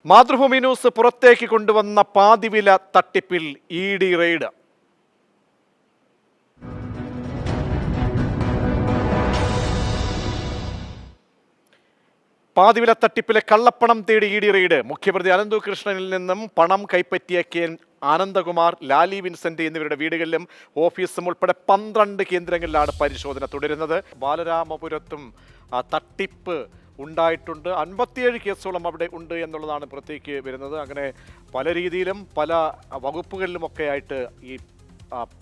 Mathrubhumi news പുറത്തേക്ക് കൊണ്ടുവന്ന പാതിവില തട്ടിപ്പിൽ ED റെയ്ഡ്. പാതിവില തട്ടിപ്പിലെ കള്ളപ്പണം തേടി ED റെയ്ഡ്. മുഖ്യപ്രതി അനന്തകൃഷ്ണനിൽ നിന്നും പണം കൈപ്പറ്റിയ ആനന്ദകുമാർ, ലാലി വിൻസെന്റ് എന്നിവരുടെ വീടുകളിലും ഓഫീസും ഉൾപ്പെടെ 12 കേന്ദ്രങ്ങളിലാണ് പരിശോധന തുടരുന്നത്. ബാലരാമപുരത്തും തട്ടിപ്പ് ഉണ്ടായിട്ടുണ്ട്. 57 കേസുകളും അവിടെ ഉണ്ട് എന്നുള്ളതാണ് പുറത്തേക്ക് വരുന്നത്. അങ്ങനെ പല രീതിയിലും പല വകുപ്പുകളിലുമൊക്കെ ആയിട്ട് ഈ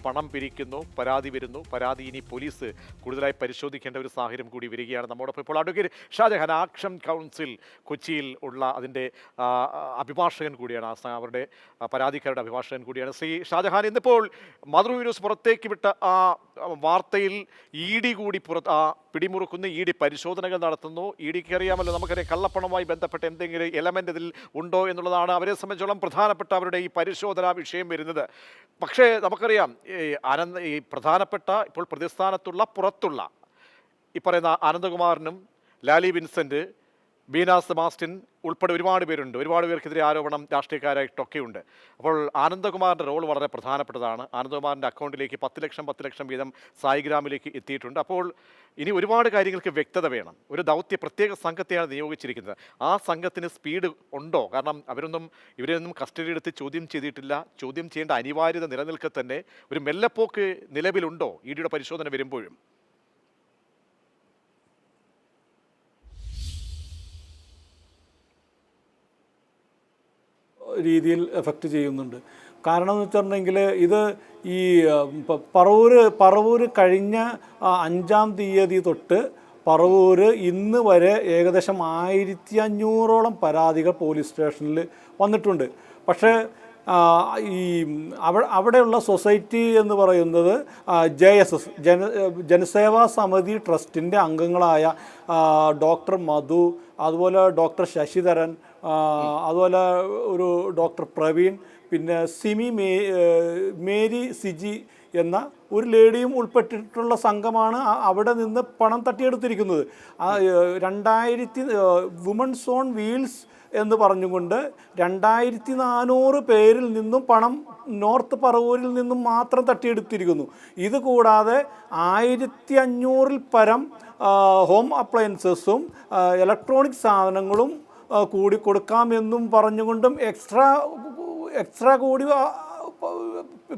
പണം പിരിക്കുന്നു, പരാതി വരുന്നു. പരാതി ഇനി പോലീസ് കൂടുതലായി പരിശോധിക്കേണ്ട ഒരു സാഹചര്യം കൂടി വരികയാണ്. നമ്മോടൊപ്പം ഇപ്പോൾ അഡ്വക്കേറ്റ് ഷാജഹാൻ, ആക്ഷൻ കൗൺസിൽ കൊച്ചിയിൽ ഉള്ള അതിൻ്റെ അഭിഭാഷകൻ കൂടിയാണ്, അവരുടെ പരാതിക്കാരുടെ അഭിഭാഷകൻ കൂടിയാണ്. ശ്രീ ഷാജഹാൻ, ഇന്നിപ്പോൾ മാതൃഭൂമി ന്യൂസ് പുറത്തേക്ക് വിട്ട ആ വാർത്തയിൽ ED കൂടി പിടിമുറുക്കുന്ന, ED പരിശോധനകൾ നടത്തുന്നു. EDക്ക് അറിയാമല്ലോ, നമുക്കറിയാം കള്ളപ്പണവുമായി ബന്ധപ്പെട്ട എന്തെങ്കിലും എലമെൻ്റ് ഇതിൽ ഉണ്ടോ എന്നുള്ളതാണ് അവരെ സംബന്ധിച്ചോളം പ്രധാനപ്പെട്ട അവരുടെ ഈ പരിശോധനാ വിഷയം വരുന്നത്. പക്ഷേ നമുക്കറിയാം ഈ പ്രധാനപ്പെട്ട ഇപ്പോൾ പ്രതിസ്ഥാനത്തുള്ള പുറത്തുള്ള ഈ പറയുന്ന ആനന്ദകുമാറിനും ലാലി വിൻസെന്റ്, ബീന സെബാസ്റ്റ്യൻ ഉൾപ്പെടെ ഒരുപാട് പേരുണ്ട്. ഒരുപാട് പേർക്കെതിരെ ആരോപണം രാഷ്ട്രീയക്കാരായിട്ടൊക്കെ ഉണ്ട്. അപ്പോൾ ആനന്ദകുമാറിൻ്റെ റോൾ വളരെ പ്രധാനപ്പെട്ടതാണ്. ആനന്ദകുമാറിൻ്റെ അക്കൗണ്ടിലേക്ക് 10 ലക്ഷം വീതം സായിഗ്രാമിലേക്ക് എത്തിയിട്ടുണ്ട്. അപ്പോൾ ഇനി ഒരുപാട് കാര്യങ്ങൾക്ക് വ്യക്തത വേണം. ഒരു പ്രത്യേക സംഘത്തെയാണ് നിയോഗിച്ചിരിക്കുന്നത്. ആ സംഘത്തിന് സ്പീഡ് ഉണ്ടോ? കാരണം ഇവരെയൊന്നും കസ്റ്റഡി എടുത്ത് ചോദ്യം ചെയ്തിട്ടില്ല. ചോദ്യം ചെയ്യേണ്ട അനിവാര്യത നിലനിൽക്കെ തന്നെ ഒരു മെല്ലപ്പോക്ക് നിലവിലുണ്ടോ EDയുടെ പരിശോധന വരുമ്പോഴും? രീതിയിൽ എഫക്റ്റ് ചെയ്യുന്നുണ്ട്. കാരണം എന്ന് വെച്ചിട്ടുണ്ടെങ്കിൽ ഇത് ഈ പറവൂര് കഴിഞ്ഞ 5-ാം തീയതി തൊട്ട് പറവൂര് ഇന്ന് വരെ ഏകദേശം 1500ഓളം പരാതികൾ പോലീസ് സ്റ്റേഷനിൽ വന്നിട്ടുണ്ട്. പക്ഷേ ഈ അവിടെയുള്ള സൊസൈറ്റി എന്ന് പറയുന്നത് JSS ജനസേവാ സമിതി ട്രസ്റ്റിൻ്റെ അംഗങ്ങളായ ഡോക്ടർ മധു, അതുപോലെ ഡോക്ടർ ശശിധരൻ, അതുപോലെ ഒരു ഡോക്ടർ പ്രവീൺ, പിന്നെ മേരി സിജി എന്ന ഒരു ലേഡിയും ഉൾപ്പെട്ടിട്ടുള്ള സംഘമാണ് അവിടെ നിന്ന് പണം തട്ടിയെടുത്തിരിക്കുന്നത്. 2000 വുമൺസ് ഓൺ വീൽസ് എന്ന് പറഞ്ഞുകൊണ്ട് 2400 പേരിൽ നിന്നും പണം നോർത്ത് പറവൂരിൽ നിന്നും മാത്രം തട്ടിയെടുത്തിരിക്കുന്നു. ഇത് കൂടാതെ 1500-ൽ പരം ഹോം അപ്ലയൻസസും ഇലക്ട്രോണിക് സാധനങ്ങളും കൂടി കൊടുക്കാമെന്നും പറഞ്ഞുകൊണ്ടും എക്സ്ട്രാ കൂടി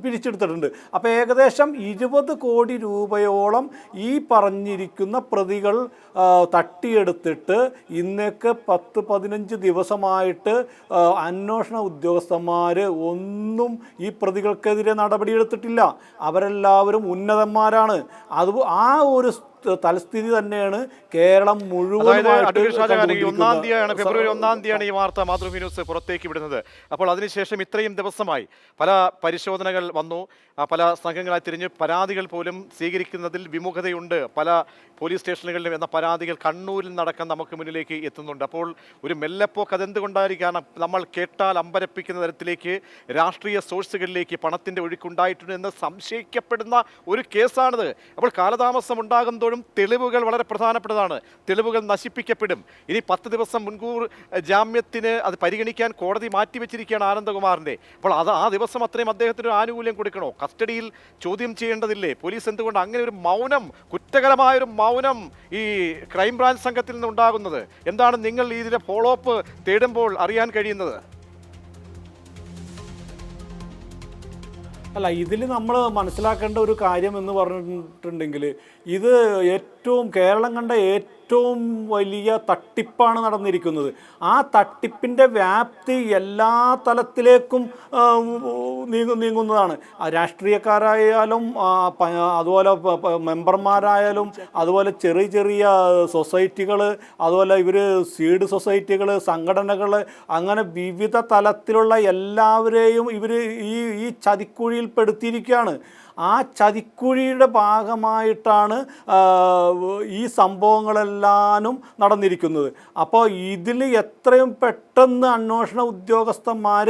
പിരിച്ചെടുത്തിട്ടുണ്ട്. അപ്പോൾ ഏകദേശം 20 കോടി രൂപയോളം ഈ പറഞ്ഞിരിക്കുന്ന പ്രതികൾ തട്ടിയെടുത്തിട്ട് ഇന്നേക്ക് 10-15 ദിവസമായിട്ട് അന്വേഷണ ഉദ്യോഗസ്ഥന്മാർ ഒന്നും ഈ പ്രതികൾക്കെതിരെ നടപടിയെടുത്തിട്ടില്ല. അവരെല്ലാവരും ഉന്നതന്മാരാണ്. ആ ഒരു തലസ്ഥിതി തന്നെയാണ് കേരളം മുഴുവൻ. ഫെബ്രുവരി 1-ാം തീയതിയാണ് ഈ വാർത്ത മാതൃഭൂമി ന്യൂസ് പുറത്തേക്ക് വിടുന്നത്. അപ്പോൾ അതിനുശേഷം ഇത്രയും ദിവസമായി പല പരിശോധനകൾ വന്നു. പല സംഘങ്ങളായി തിരിഞ്ഞ് പരാതികൾ പോലും സ്വീകരിക്കുന്നതിൽ വിമുഖതയുണ്ട് പല പോലീസ് സ്റ്റേഷനുകളിലും എന്ന പരാതികൾ കണ്ണൂരിൽ നടക്കാൻ നമുക്ക് മുന്നിലേക്ക് എത്തുന്നുണ്ട്. അപ്പോൾ ഒരു മെല്ലപ്പോക്ക് അതെന്തുകൊണ്ടായിരിക്കാം? നമ്മൾ കേട്ടാൽ അമ്പരപ്പിക്കുന്ന തരത്തിലേക്ക് രാഷ്ട്രീയ സോഴ്സുകളിലേക്ക് പണത്തിൻ്റെ ഒഴുക്കുണ്ടായിട്ടുണ്ട് എന്ന് സംശയിക്കപ്പെടുന്ന ഒരു കേസാണിത്. അപ്പോൾ കാലതാമസം ഉണ്ടാകുന്നതോടും തെളിവുകൾ വളരെ പ്രധാനപ്പെട്ടതാണ്. തെളിവുകൾ നശിപ്പിക്കപ്പെടും. ഇനി 10 ദിവസം മുൻകൂർ ജാമ്യത്തിന് അത് പരിഗണിക്കാൻ കോടതി മാറ്റിവെച്ചിരിക്കുകയാണ് ആനന്ദകുമാറിൻ്റെ. അപ്പോൾ ആ ദിവസം അത്രയും അദ്ദേഹത്തിന് ആനുകൂല്യം കൊടുക്കണോ? കസ്റ്റഡിയിൽ ചോദ്യം ചെയ്യേണ്ടതില്ലേ? പോലീസ് എന്തുകൊണ്ട് അങ്ങനെ ഒരു മൗനം, കുറ്റകരമായൊരു മൗനം ഈ ക്രൈംബ്രാഞ്ച് സംഘത്തിൽ നിന്ന് ഉണ്ടാകുന്നത്? എന്താണ് നിങ്ങൾ ഇതിന്റെ ഫോളോ അപ്പ് തേടുമ്പോൾ അറിയാൻ കഴിയുന്നത്? അല്ല, ഇതിൽ നമ്മൾ മനസ്സിലാക്കേണ്ട ഒരു കാര്യം എന്ന് പറഞ്ഞിട്ടുണ്ടെങ്കിൽ ഇത് കേരളം കണ്ട ഏറ്റവും വലിയ തട്ടിപ്പാണ് നടന്നിരിക്കുന്നത്. ആ തട്ടിപ്പിൻ്റെ വ്യാപ്തി എല്ലാ തലത്തിലേക്കും നീങ്ങുന്നതാണ്. രാഷ്ട്രീയക്കാരായാലും അതുപോലെ മെമ്പർമാരായാലും അതുപോലെ ചെറിയ സൊസൈറ്റികൾ, അതുപോലെ സീഡ് സൊസൈറ്റികൾ, സംഘടനകൾ, അങ്ങനെ വിവിധ തലത്തിലുള്ള എല്ലാവരെയും ഈ ചതിക്കുഴിയിൽ പെടുത്തിയിരിക്കുകയാണ്. ആ ചതിക്കുഴിയുടെ ഭാഗമായിട്ടാണ് ഈ സംഭവങ്ങളെല്ലാനും നടന്നിരിക്കുന്നത്. അപ്പോൾ ഇതിൽ എത്രയും പെട്ടെന്ന് അന്വേഷണ ഉദ്യോഗസ്ഥന്മാർ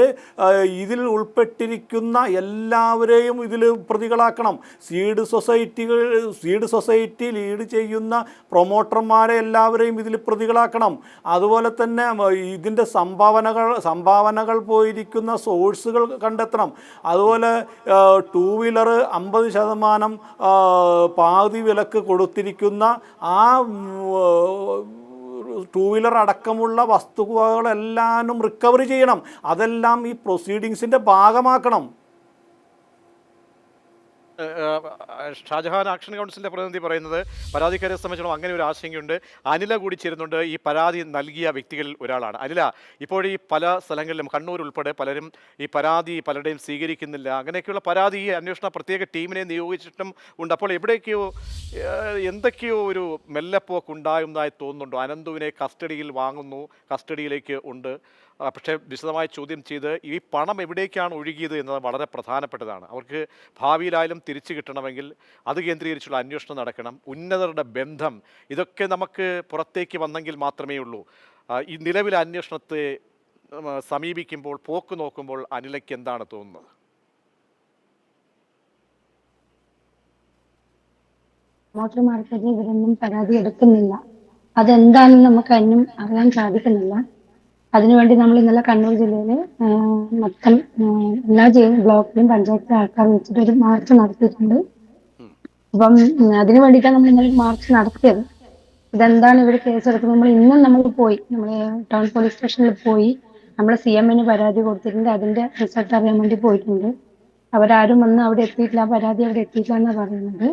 ഇതിൽ ഉൾപ്പെട്ടിരിക്കുന്ന എല്ലാവരെയും ഇതിൽ പ്രതികളാക്കണം. സീഡ് സൊസൈറ്റി ലീഡ് ചെയ്യുന്ന പ്രൊമോട്ടർമാരെ എല്ലാവരെയും ഇതിൽ പ്രതികളാക്കണം. അതുപോലെ തന്നെ ഇതിൻ്റെ സംഭാവനകൾ പോയിരിക്കുന്ന സോഴ്സുകൾ കണ്ടെത്തണം. അതുപോലെ 2 വീലർ 50% പാതി വിലക്ക് കൊടുത്തിരിക്കുന്ന ആ 2 വീലർ അടക്കമുള്ള വസ്തുവകളെല്ലാം റിക്കവറി ചെയ്യണം. അതെല്ലാം ഈ പ്രൊസീഡിങ്സിൻ്റെ ഭാഗമാക്കണം. ഷാജഹാൻ ആക്ഷൻ കൗൺസിലിന്റെ പ്രതിനിധി പറയുന്നത് പരാതിക്കാരെ സംബന്ധിച്ചിടത്തോളം അങ്ങനെ ഒരു ആശങ്കയുണ്ട്. അനില കൂടി ചേരുന്നുണ്ട്. ഈ പരാതി നൽകിയ വ്യക്തികളിൽ ഒരാളാണ്. അനില, ഇപ്പോൾ ഈ പല സ്ഥലങ്ങളിലും കണ്ണൂർ ഉൾപ്പെടെ പലരും ഈ പരാതി പലരുടെയും സ്വീകരിക്കുന്നില്ല, അങ്ങനെയൊക്കെയുള്ള പരാതി ഈ അന്വേഷണ പ്രത്യേക ടീമിനെ നിയോഗിച്ചിട്ടും ഉണ്ട്. അപ്പോൾ എന്തൊക്കെയോ ഒരു മെല്ലെപ്പോക്ക് ഉണ്ടാകുന്നതായി തോന്നുന്നുണ്ടോ? അനന്തുവിനെ കസ്റ്റഡിയിൽ വാങ്ങുന്നു, കസ്റ്റഡിയിലേക്ക് ഉണ്ട്. പക്ഷേ വിശദമായി ചോദ്യം ചെയ്ത് ഈ പണം എവിടേക്കാണ് ഒഴുകിയത് എന്നത് വളരെ പ്രധാനപ്പെട്ടതാണ്. അവർക്ക് ഭാവിയിലായാലും തിരിച്ചു കിട്ടണമെങ്കിൽ അത് കേന്ദ്രീകരിച്ചുള്ള അന്വേഷണം നടക്കണം. ഉന്നതരുടെ ബന്ധം, ഇതൊക്കെ നമുക്ക് പുറത്തേക്ക് വന്നെങ്കിൽ മാത്രമേ ഉള്ളൂ. ഈ നിലവിലെ അന്വേഷണത്തെ സമീപിക്കുമ്പോൾ, പോക്ക് നോക്കുമ്പോൾ അനിലയ്ക്ക് എന്താണ് തോന്നുന്നത്? പ്രൊമോട്ടർമാർക്കെതിരെ ഇവരൊന്നും പരാതി എടുക്കുന്നില്ല. അതെന്താണെന്ന് നമുക്ക് അതിനും അറിയാൻ സാധിക്കുന്നില്ല. അതിനുവേണ്ടി നമ്മൾ ഇന്നലെ കണ്ണൂർ ജില്ലയിൽ മൊത്തം എല്ലാ ബ്ലോക്കിലും പഞ്ചായത്തിലെ ആൾക്കാർ വെച്ചിട്ട് ഒരു മാർച്ച് നടത്തിയിട്ടുണ്ട്. അപ്പം അതിനു വേണ്ടിയിട്ടാണ് നമ്മൾ ഇന്നലെ മാർച്ച് നടത്തിയത്. ഇതെന്താണ് ഇവർ കേസെടുക്കുന്നത്? നമ്മൾ പോയി, നമ്മൾ ടൗൺ പോലീസ് സ്റ്റേഷനിൽ പോയി നമ്മൾ CMന് പരാതി കൊടുത്തിട്ടുണ്ട്. അതിന്റെ റിസൾട്ട് അറിയാൻ വേണ്ടി പോയിട്ടുണ്ട്. അവരാരും വന്ന് അവിടെ എത്തിയിട്ടില്ല, പരാതി അവിടെ എത്തിയിട്ടില്ല എന്നാണ് പറയുന്നത്.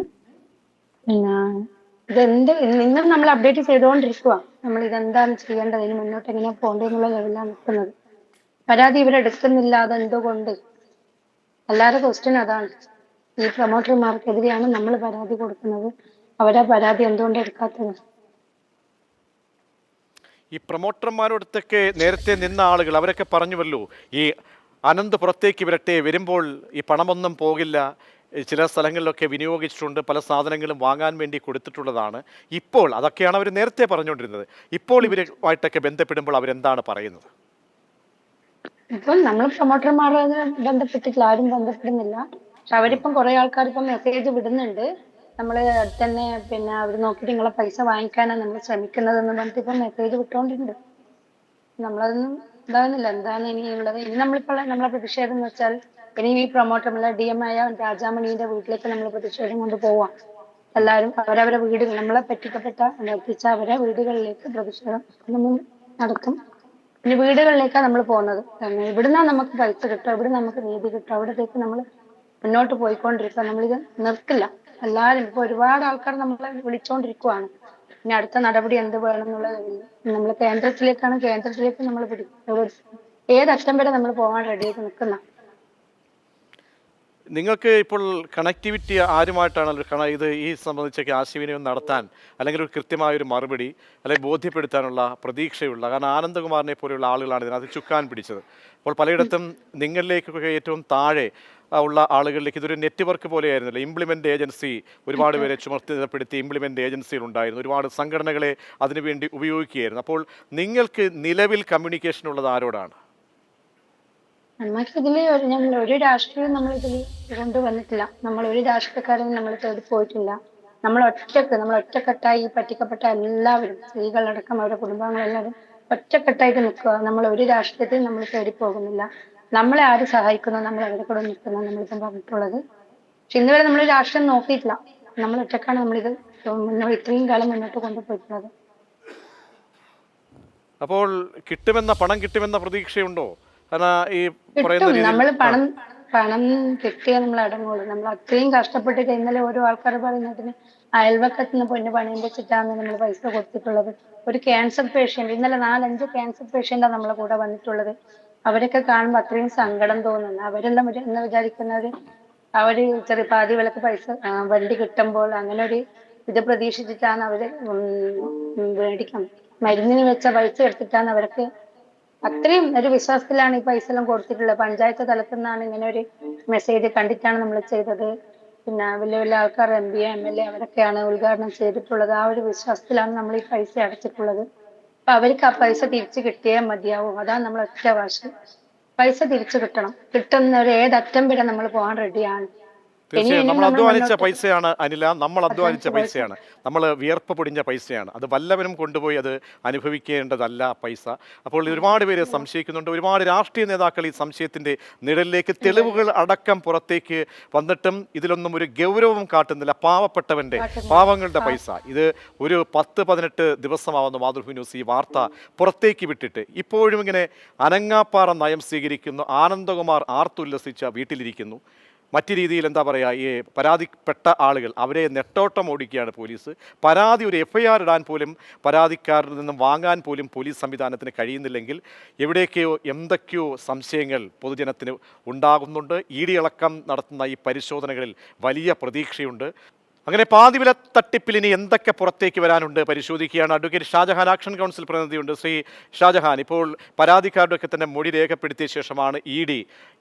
ഇന്നും നമ്മൾ അപ്ഡേറ്റ് ചെയ്തുകൊണ്ടിരിക്കുക. നമ്മൾ ഇതെന്താണ് ചെയ്യേണ്ടത്, ഇതിന് മുന്നോട്ട് എങ്ങനെയാ പോകേണ്ടതെന്നുള്ള ലെവലിലാണ് നിൽക്കുന്നത്. പരാതി ഇവരെടുക്കുന്നില്ല, അതെന്തുകൊണ്ട്? എല്ലാവരുടെ ക്വസ്റ്റ്യൻ അതാണ്. ഈ പ്രൊമോട്ടർമാർക്കെതിരെയാണ് നമ്മൾ പരാതി കൊടുക്കുന്നത്, അവരാ പരാതി എന്തുകൊണ്ട് എടുക്കാത്തത്? ഈ പ്രൊമോട്ടർമാരോടത്തൊക്കെ നേരത്തെ നിന്ന ആളുകൾ അവരൊക്കെ പറഞ്ഞുവല്ലോ, ഈ അനന്ത് പുറത്തേക്ക് വരട്ടെ, വരുമ്പോൾ ഈ പണമൊന്നും പോകില്ല, ചില സ്ഥലങ്ങളിലൊക്കെ വിനിയോഗിച്ചിട്ടുണ്ട്, പല സാധനങ്ങളും വാങ്ങാൻ വേണ്ടി കൊടുത്തിട്ടുള്ളതാണ്. ഇപ്പോൾ അതൊക്കെയാണ് അവർ നേരത്തെ പറഞ്ഞുകൊണ്ടിരുന്നത്. ഇപ്പോൾ ഇവരുമായിട്ടൊക്കെ ബന്ധപ്പെടുമ്പോൾ അവരെന്താണ് പറയുന്നത്? ഇപ്പം നമ്മൾ പ്രൊമോട്ടർമാരെ ബന്ധപ്പെട്ടിട്ടില്ല, ആരും ബന്ധപ്പെടുന്നില്ല. പക്ഷെ അവരിപ്പം കുറെ ആൾക്കാർ ഇപ്പം മെസ്സേജ് വിടുന്നുണ്ട്, നമ്മൾ തന്നെ പിന്നെ അവർ നോക്കിയിട്ട് നിങ്ങളെ പൈസ വാങ്ങിക്കാനാണ് നമ്മൾ ശ്രമിക്കുന്നതെന്ന് പറഞ്ഞിട്ട് ഇപ്പം മെസ്സേജ് വിട്ടോണ്ടിട്ടുണ്ട്. നമ്മളതൊന്നും ഇതാകുന്നില്ല. എന്താണ് ഇനി ഉള്ളത്? ഇനി നമ്മളിപ്പോൾ നമ്മളെ പ്രതിഷേധം എന്ന് വെച്ചാൽ, ഇനി ഈ പ്രൊമോട്ടർ DM ആയ രാജാമണിയുടെ വീട്ടിലേക്ക് നമ്മൾ പ്രതിഷേധം കൊണ്ട് പോവാം. എല്ലാവരും അവരവരെ വീടുകൾ, നമ്മളെ എത്തിച്ച അവരെ വീടുകളിലേക്ക് പ്രതിഷേധം നമ്മൾ നടത്തും. പിന്നെ വീടുകളിലേക്കാണ് നമ്മൾ പോകുന്നത്. ഇവിടുന്ന് നമുക്ക് പൈസ കിട്ടും, ഇവിടെ നമുക്ക് നീതി കിട്ടും, അവിടത്തേക്ക് നമ്മൾ മുന്നോട്ട് പോയിക്കൊണ്ടിരിക്കുക. നമ്മളിത് നിർത്തില്ല. എല്ലാവരും ഇപ്പൊ ഒരുപാട് ആൾക്കാർ നമ്മളെ വിളിച്ചോണ്ടിരിക്കുവാണ്. ഇനി അടുത്ത നടപടി എന്ത് വേണം എന്നുള്ളത് നമ്മൾ കേന്ദ്രത്തിലേക്ക് നമ്മൾ ഏതറ്റം വരെ നമ്മൾ പോകാൻ റെഡിയായിട്ട് നിൽക്കുന്ന. നിങ്ങൾക്ക് ഇപ്പോൾ കണക്ടിവിറ്റി ആരുമായിട്ടാണ് ഇത് ഈ സംബന്ധിച്ചൊക്കെ ആശയവിനിമയം നടത്താൻ, അല്ലെങ്കിൽ ഒരു കൃത്യമായൊരു മറുപടി അല്ലെങ്കിൽ ബോധ്യപ്പെടുത്താനുള്ള പ്രതീക്ഷയുള്ള? കാരണം ആനന്ദകുമാറിനെ പോലെയുള്ള ആളുകളാണ് ഇതിനകത്ത് ചുക്കാൻ പിടിച്ചത്. അപ്പോൾ പലയിടത്തും നിങ്ങളിലേക്കൊക്കെ ഏറ്റവും താഴെ ഉള്ള ആളുകളിലേക്ക് ഇതൊരു നെറ്റ്വർക്ക് പോലെയായിരുന്നില്ല. ഇംപ്ലിമെൻ്റ് ഏജൻസി ഒരുപാട് പേരെ ചുമതലപ്പെടുത്തി ഇംപ്ലിമെൻ്റ് ഏജൻസികളുണ്ടായിരുന്നു, ഒരുപാട് സംഘടനകളെ അതിനുവേണ്ടി ഉപയോഗിക്കുകയായിരുന്നു. അപ്പോൾ നിങ്ങൾക്ക് നിലവിൽ കമ്മ്യൂണിക്കേഷൻ ഉള്ളത് ആരോടാണ്? നമ്മൾക്ക് ഇതില് നമ്മൾ ഒരു രാഷ്ട്രീയം നമ്മൾ ഇതിൽ കൊണ്ടുവന്നിട്ടില്ല. നമ്മൾ ഒരു രാഷ്ട്രീയക്കാരും നമ്മൾ തേടി പോയിട്ടില്ല. നമ്മൾ ഒറ്റക്കെട്ടായി ഈ പറ്റിക്കപ്പെട്ട എല്ലാവരും, സ്ത്രീകളടക്കം അവരുടെ കുടുംബങ്ങളെല്ലാവരും ഒറ്റക്കെട്ടായിട്ട് നിൽക്കുക. നമ്മൾ ഒരു രാഷ്ട്രീയത്തിൽ നമ്മൾ തേടി പോകുന്നില്ല. നമ്മളെ ആര് സഹായിക്കുന്നു നമ്മൾ അവരെ കൂടെ നിൽക്കുന്നു നമ്മളിപ്പം പറഞ്ഞിട്ടുള്ളത്. പക്ഷെ ഇന്നുവരെ നമ്മൾ രാഷ്ട്രീയം നോക്കിയിട്ടില്ല. നമ്മൾ ഒറ്റക്കാണ് നമ്മളിത് ഇത്രയും കാലം മുന്നോട്ട് കൊണ്ടുപോയിട്ടുള്ളത്. അപ്പോൾ പണം കിട്ടുമെന്ന പ്രതീക്ഷയുണ്ടോ? കിട്ടും. നമ്മൾ പണം കിട്ടിയാൽ നമ്മൾ അടങ്ങുള്ളൂ. നമ്മൾ അത്രയും കഷ്ടപ്പെട്ടിട്ട് ഇന്നലെ ഓരോ ആൾക്കാർ പറയുന്നതിന് അയൽവക്കത്തിന് പണയം വെച്ചിട്ടാണ് നമ്മൾ പൈസ കൊടുത്തിട്ടുള്ളത്. ഒരു ക്യാൻസർ പേഷ്യന്റ്, ഇന്നലെ 4-5 ക്യാൻസർ പേഷ്യന്റാണ് നമ്മളെ കൂടെ വന്നിട്ടുള്ളത്. അവരൊക്കെ കാണുമ്പോൾ അത്രയും സങ്കടം തോന്നുന്നു. അവരെല്ലാം എന്ന് വിചാരിക്കുന്നത് അവര് ചെറിയ പാതി വിലക്ക് പൈസ വണ്ടി കിട്ടുമ്പോൾ അങ്ങനെ ഒരു ഇത് പ്രതീക്ഷിച്ചിട്ടാണ് അവര് മേടിക്കാം. മരുന്നിന് വെച്ച പൈസ എടുത്തിട്ടാണ് അവർക്ക് അത്രയും ഒരു വിശ്വാസത്തിലാണ് ഈ പൈസ എല്ലാം കൊടുത്തിട്ടുള്ളത്. പഞ്ചായത്ത് തലത്തിൽ നിന്നാണ് ഇങ്ങനെ ഒരു മെസ്സേജ് കണ്ടിട്ടാണ് നമ്മൾ ചെയ്തത്. പിന്നെ വലിയ വലിയ ആൾക്കാർ MP, MLA അവരൊക്കെയാണ് ഉദ്ഘാടനം ചെയ്തിട്ടുള്ളത്. ആ ഒരു വിശ്വാസത്തിലാണ് നമ്മൾ ഈ പൈസ അടച്ചിട്ടുള്ളത്. അപ്പൊ അവർക്ക് ആ പൈസ തിരിച്ചു കിട്ടിയേ മതിയാവും. അതാണ് നമ്മൾ ഒറ്റ വാശി. പൈസ തിരിച്ചു കിട്ടണം. കിട്ടുന്ന ഒരു ഏതറ്റം വരെ നമ്മൾ പോകാൻ റെഡിയാണ്. തീർച്ചയായും നമ്മൾ നമ്മൾ അധ്വാനിച്ച മുന്നോട്ട് പൈസയാണ് അനില, നമ്മൾ അധ്വാനിച്ച അധ്വാനിച്ച പൈസ പൈസയാണ്, നമ്മൾ വിയർപ്പ് പൊടിഞ്ഞ പൈസയാണ്. അത് വല്ലവനും കൊണ്ടുപോയി അത് അനുഭവിക്കേണ്ടതല്ല പൈസ. അപ്പോൾ ഒരുപാട് പേര് സംശയിക്കുന്നുണ്ട്. ഒരുപാട് രാഷ്ട്രീയ നേതാക്കൾ ഈ സംശയത്തിൻ്റെ നിഴലിലേക്ക് തെളിവുകൾ അടക്കം പുറത്തേക്ക് വന്നിട്ടും ഇതിലൊന്നും ഒരു ഗൗരവം കാട്ടുന്നില്ല. പാവപ്പെട്ടവൻ്റെ പാവങ്ങളുടെ പൈസ ഇത് ഒരു 10-18 ദിവസമാവുന്ന മാതൃഭൂമി ന്യൂസ് ഈ വാർത്ത പുറത്തേക്ക് വിട്ടിട്ട് ഇപ്പോഴും ഇങ്ങനെ അനങ്ങാപ്പാറ നയം സ്വീകരിക്കുന്നു. ആനന്ദകുമാർ ആർത്തുല്ലസിച്ച വീട്ടിലിരിക്കുന്നു. മറ്റു രീതിയിൽ എന്താ പറയുക, ഈ പരാതിപ്പെട്ട ആളുകൾ അവരെ നെട്ടോട്ടം ഓടിക്കുകയാണ് പോലീസ്. പരാതി ഒരു FIR ഇടാൻ പോലും പരാതിക്കാരിൽ നിന്നും വാങ്ങാൻ പോലും പോലീസ് സംവിധാനത്തിന് കഴിയുന്നില്ലെങ്കിൽ എവിടേക്കെയോ എന്തൊക്കെയോ സംശയങ്ങൾ പൊതുജനത്തിന് ഉണ്ടാകുന്നുണ്ട്. ED അടക്കം നടത്തുന്ന ഈ പരിശോധനകളിൽ വലിയ പ്രതീക്ഷയുണ്ട്. അങ്ങനെ പാതിവില തട്ടിപ്പിൽ ഇനി എന്തൊക്കെ പുറത്തേക്ക് വരാനുണ്ട് പരിശോധിക്കുകയാണ്. അഡ്വക്കേറ്റ് ഷാജഹാൻ ആക്ഷൻ കൗൺസിൽ പ്രതിനിധിയുണ്ട്. ശ്രീ ഷാജഹാൻ, ഇപ്പോൾ പരാതിക്കാരുടെയൊക്കെ തന്നെ മൊഴി രേഖപ്പെടുത്തിയ ശേഷമാണ് ED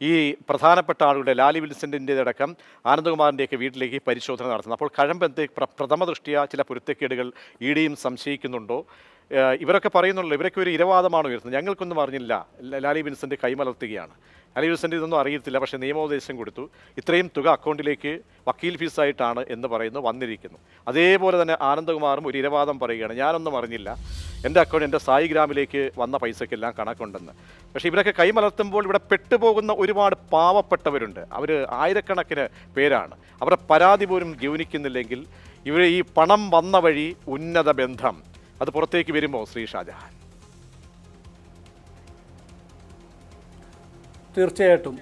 ഈ പ്രധാനപ്പെട്ട ആളുകളുടെ ലാലി വിൽസന്റെ അടക്കം ആനന്ദകുമാറിൻ്റെയൊക്കെ വീട്ടിലേക്ക് പരിശോധന നടത്തുന്നത്. അപ്പോൾ കഴമ്പെന്ത് പ്രഥമ ദൃഷ്ടിയ ചില പൊരുത്തക്കേടുകൾ EDയും സംശയിക്കുന്നുണ്ടോ? ഇവരൊക്കെ പറയുന്നുള്ളൂ, ഇവരൊക്കെ ഒരു ഇരവാദമാണ് ഉയർത്തുന്നത്. ഞങ്ങൾക്കൊന്നും അറിഞ്ഞില്ല, ലാലി വിൻസെൻ്റ് കൈമലർത്തുകയാണ്, ലാലി വിൻസെൻ്റ് ഇതൊന്നും അറിയത്തില്ല, പക്ഷേ നിയമോപദേശം കൊടുത്തു, ഇത്രയും തുക അക്കൗണ്ടിലേക്ക് വക്കീൽ ഫീസായിട്ടാണ് എന്ന് പറയുന്നു വന്നിരിക്കുന്നു. അതേപോലെ തന്നെ ആനന്ദകുമാറും ഒരു ഇരവാദം പറയുകയാണ്, ഞാനൊന്നും അറിഞ്ഞില്ല, എൻ്റെ അക്കൗണ്ട് എൻ്റെ സായിഗ്രാമിലേക്ക് വന്ന പൈസയ്ക്കെല്ലാം കണക്കുണ്ടെന്ന്. പക്ഷേ ഇവരൊക്കെ കൈമലർത്തുമ്പോൾ ഇവിടെ പെട്ടുപോകുന്ന ഒരുപാട് പാവപ്പെട്ടവരുണ്ട്. അവർ ആയിരക്കണക്കിന് പേരാണ്. അവരുടെ പരാതി പോലും ഗൗനിക്കുന്നില്ലെങ്കിൽ ഇവർ ഈ പണം വന്ന വഴി ഉന്നത ബന്ധം അത് പുറത്തേക്ക് വരുമോ ശ്രീ ഷാജഹാൻ? തീർച്ചയായിട്ടും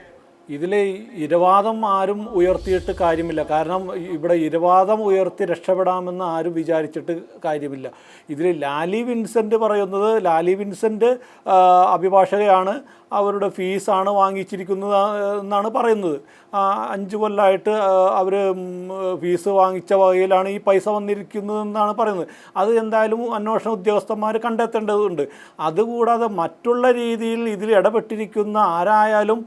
ഇതിലെ ഇരവാദം ആരും ഉയർത്തിയിട്ട് കാര്യമില്ല. കാരണം ഇവിടെ ഇരവാദം ഉയർത്തി രക്ഷപ്പെടാമെന്ന് ആരും വിചാരിച്ചിട്ട് കാര്യമില്ല. ഇതിൽ ലാലി വിൻസെൻ്റ് പറയുന്നത്, ലാലി വിൻസെൻ്റ് അഭിഭാഷകയാണ്, അവരുടെ ഫീസാണ് വാങ്ങിച്ചിരിക്കുന്നത് എന്നാണ് പറയുന്നത്. 5 കൊല്ലമായിട്ട് അവർ ഫീസ് വാങ്ങിച്ച വകയിലാണ് ഈ പൈസ വന്നിരിക്കുന്നതെന്നാണ് പറയുന്നത്. അത് എന്തായാലും അന്വേഷണ ഉദ്യോഗസ്ഥന്മാർ കണ്ടെത്തേണ്ടതുണ്ട്. അതുകൂടാതെ മറ്റുള്ള രീതിയിൽ ഇതിൽ ഇടപെട്ടിരിക്കുന്ന ആരായാലും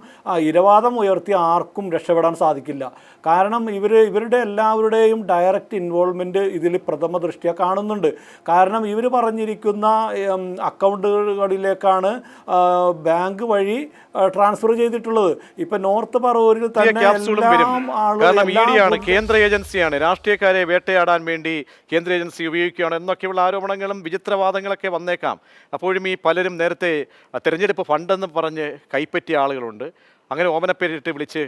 ഇരവാദം ഉയർത്തി ആർക്കും രക്ഷപ്പെടാൻ സാധിക്കില്ല. കാരണം ഇവരുടെ എല്ലാവരുടെയും ഡയറക്റ്റ് ഇൻവോൾവ്മെൻറ്റ് ഇതിൽ പ്രഥമ ദൃഷ്ടിയ കാണുന്നുണ്ട്. കാരണം ഇവർ പറഞ്ഞിരിക്കുന്ന അക്കൗണ്ടുകളിലേക്കാണ് ബാങ്ക് വഴി ട്രാൻസ്ഫർ ചെയ്തിട്ടുള്ളത്. ഇപ്പം നോർത്ത് പറവൂരിൽ തന്നെ കാരണം ED ആണ്, കേന്ദ്ര ഏജൻസിയാണ്, രാഷ്ട്രീയക്കാരെ വേട്ടയാടാൻ വേണ്ടി കേന്ദ്ര ഏജൻസി ഉപയോഗിക്കുകയാണ് എന്നൊക്കെയുള്ള ആരോപണങ്ങളും വിചിത്രവാദങ്ങളൊക്കെ വന്നേക്കാം. അപ്പോഴും ഈ പലരും നേരത്തെ തെരഞ്ഞെടുപ്പ് ഫണ്ടെന്ന് പറഞ്ഞ് കൈപ്പറ്റിയ ആളുകളുണ്ട്. അങ്ങനെ ഓമനപ്പേരിട്ട് വിളിച്ച്